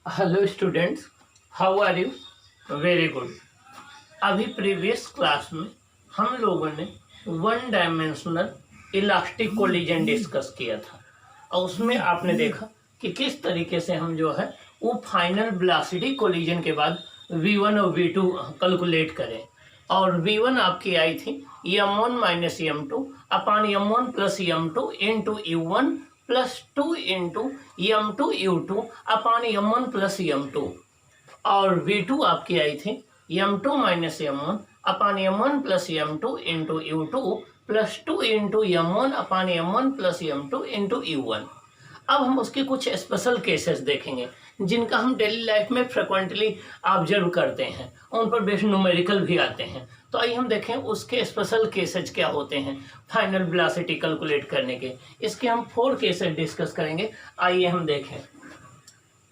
Hello students, how are you? Very good. अभी previous class में हम लोगों ने one dimensional elastic collision discuss किया था और उसमें आपने देखा कि किस तरीके से हम जो है वो फाइनल वेलोसिटी कोलिजन के बाद v1 और v2 कैलकुलेट करें। और v1 आपकी आई थी m1 माइनस m2 अपान m1 plus m2 into u1 plus 2 into m2 u2 अपान m1 प्लस m2। और v2 आपकी आई थी m2 माइनस m1 अपान m1 plus m2 into u2 plus 2 into m1 अपान m1 plus m2 into u1। अब हम उसके कुछ special cases देखेंगे जिनका हम डेली लाइफ में फ्रिक्वेंटली ऑब्जर्व करते हैं, उन पर बेस्ड न्यूमेरिकल भी आते हैं। तो आइए हम देखें उसके स्पेशल केसेस क्या होते हैं फाइनल वेलोसिटी कैलकुलेट करने के। इसके हम 4 केसेस डिस्कस करेंगे। आइए हम देखें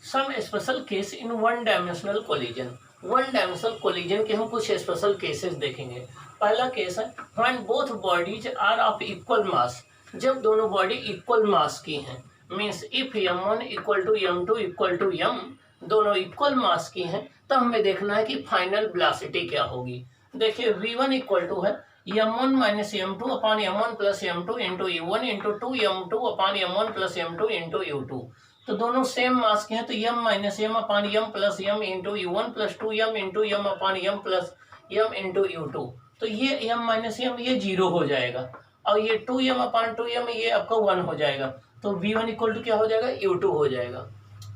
some special case in one dimensional collision. One dimensional collision के हम कुछ स्पेशल केसेस देखेंगे। पहला केस है when both bodies are of equal mass. जब दोनों बॉडी इक्वल मास की हैं, means if m1 equal to m2 equal to m, दोनों इक्वल मास की हैं, तो हमें देखना है कि फाइनल वेलोसिटी क्या होगी। देखिए v1 इक्वल टू है m1 माइनस m2 अपान m1 plus m2 into u1 into 2m2 अपान m1 plus m2 into u2। तो दोनों सेम मास के हैं, तो m माइनस m अपान m plus m into u1 plus 2m into m अपान m plus m into u2। तो ये m minus m ये 0 हो जाएगा और ये 2m अपान 2m ये आपका 1 हो जाएगा। तो v1 इक्वल टू क्या हो जाएगा, u2 हो जाएगा।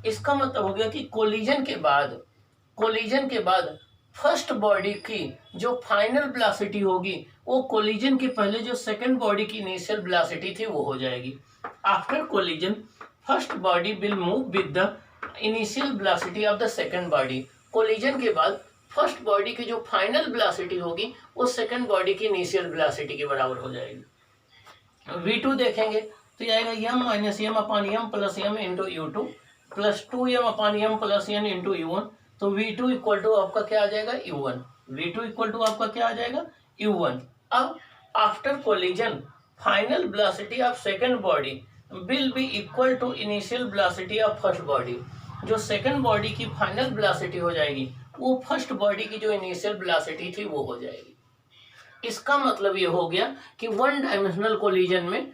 इसका मतलब हो गया कि कोलिजन के बाद फर्स्ट बॉडी की जो फाइनल वेलोसिटी होगी वो कोलिजन के पहले जो सेकंड बॉडी की इनिशियल वेलोसिटी थी वो हो जाएगी। After collision first body will move with the initial velocity of the second body. Collision के बाद फर्स्ट बॉडी की जो फाइनल वेलोसिटी होगी वो सेकंड बॉडी की इनिशियल वेलोसिटी के बराबर हो जाएगी। v2 देखेंगे तो ये आएगा m माइनस m अपान m plus m into u2 plus 2m अपान m plus n into u1। तो v2 इक्वल टू आपका क्या आ जाएगा, u1। v2 इक्वल टू आपका क्या आ जाएगा, u1। अब after collision final velocity of second body will be equal to initial velocity of first body. जो second body की फाइनल वेलोसिटी हो जाएगी वो फर्स्ट बॉडी की जो इनिशियल वेलोसिटी थी वो हो जाएगी। इसका मतलब ये हो गया कि वन डायमेंशनल कोलिजन में,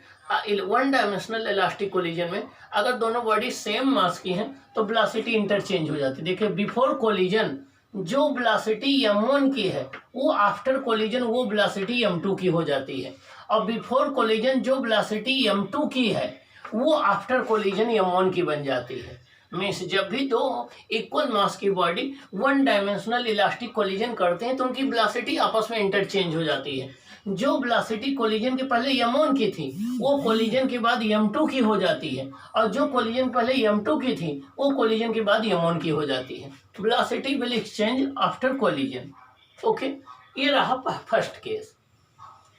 वन डायमेंशनल इलास्टिक कोलिजन में अगर दोनों बॉडी सेम मास की हैं तो वेलोसिटी इंटरचेंज हो जाती है। देखिए बिफोर कोलिजन जो वेलोसिटी m1 की है वो आफ्टर कोलिजन वो वेलोसिटी m2 की हो जाती है, और बिफोर कोलिजन जो वेलोसिटी m2 की है वो आफ्टर कोलिजन m1 की बन जाती है। मीन्स जब भी दो इक्वल मास की body one dimensional elastic collision करते हैं तो उनकी वेलोसिटी आपस में इंटरचेंज हो जाती है। जो वेलोसिटी कोलिजन के पहले m1 की थी वो कोलिजन के बाद m2 की हो जाती है, और जो कोलिजन पहले m2 की थी वो कोलिजन के बाद m1 की हो जाती है। Velocity will exchange after collision. Okay, ये रहा फर्स्ट केस।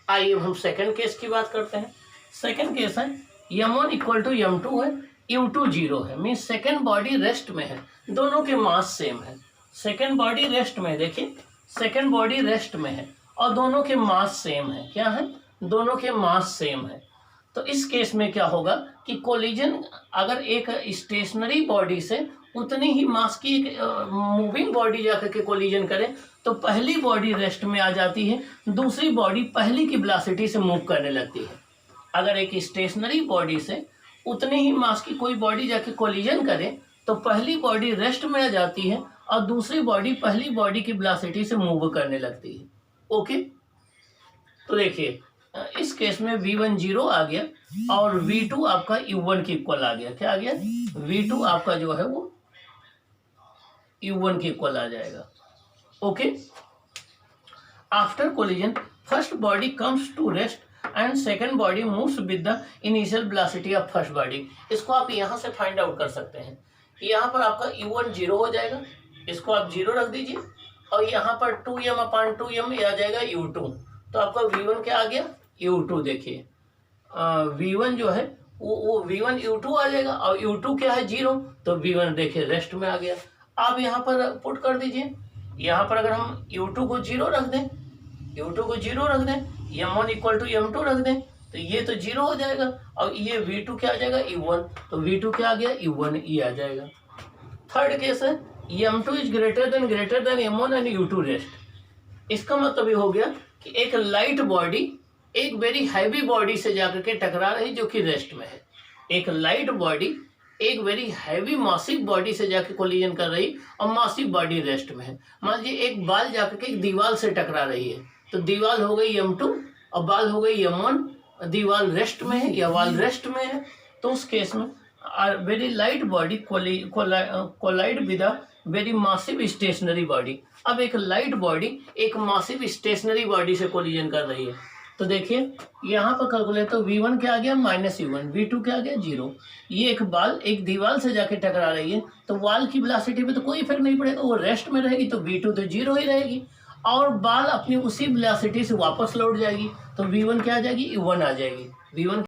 आइए हम सेकंड केस की बात करते हैं। सेकंड केस है m1 इक्वल टू m2 है, u2 0 है, मीन्स सेकेंड बॉडी रेस्ट में है, दोनों के मास सेम है। सेकेंड बॉडी रेस्ट में, देखिए सेकेंड बॉडी रेस्ट में है और दोनों के मास सेम है। क्या है, दोनों के मास सेम है। तो इस केस में क्या होगा कि कोलिजन अगर एक स्टेशनरी बॉडी से उतनी ही मास की एक मूविंग बॉडी जाकर के कोलिजन करे तो पहली बॉडी रेस्ट में आ जाती है, दूसरी बॉडी पहली की वेलोसिटी से मूव करने लगती है। अगर एक स्टेशनरी बॉडी से उतने ही मास की कोई बॉडी जाके कोलिजन करे तो पहली बॉडी रेस्ट में आ जाती है और दूसरी बॉडी पहली बॉडी की वेलोसिटी से मूव करने लगती है। ओके, तो देखिए इस केस में v1 0 आ गया और v2 आपका u1 के इक्वल आ गया। क्या आ गया, v2 आपका जो है वो u1 के इक्वल आ जाएगा। Okay, after collision first body comes to rest and second body moves with the initial velocity of first body. इसको आप यहाँ से फाइंड आउट कर सकते हैं। यहाँ पर आपका u1 0 हो जाएगा, इसको आप 0 रख दीजिए, और यहाँ पर 2m अपान 2m ये आ जाएगा u2। तो आपका v1 क्या आ गया, u2। देखिए v1 जो है वो v1 u2 आ जाएगा और u2 क्या है 0, तो v1 देखिए रेस्ट में आ गया। आप यहाँ पर पुट कर दीजिए, यहाँ पर अगर हम u2 को 0 रख दें, u2 को 0 रख दें, m1 इक्वल टू m2 रख दें तो ये तो 0 हो जाएगा, और ये v2 क्या आ जाएगा u1, तो v2 क्या आ गया u1 ये आ जाएगा। थर्ड केस है m2 is greater than m1 and u2 rest. इसका मतलब ये हो गया कि एक लाइट बॉडी एक वेरी हैवी बॉडी से जाकर के टकरा रही जो कि रेस्ट में है। एक लाइट बॉडी एक वेरी हैवी मासिव बॉडी से जाके कोलिजन कर रही और मासिव बॉडी रेस्ट में है। मान लीजिए एक बाल जाकर के एक दीवार से टकरा रही है, तो दीवार हो गई m2 और बाल हो गई m1, दीवार रेस्ट में है या वाल रेस्ट में है, तो उस केस में very light body collide with a very massive stationary body. अब एक लाइट बॉडी एक मासिव स्टेशनरी बॉडी से कोलिजन कर रही है, तो देखिए यहाँ पर कैलकुलेट तो v1 क्या आ गया -u1, v2 क्या आ गया 0। ये एक बाल एक दीवार से जाके टकरा रही है, तो वाल की वेलोसिटी पे तो कोई इफेक्ट नहीं पड़ेगा, वो रेस्ट में रहेगी, तो v2 तो 0 ही रहेगी और बाल अपनी उसी वेलोसिटी से वापस लौट जाएगी, तो v1 क्या आ जाएगी, u1 आ जाएगी। v1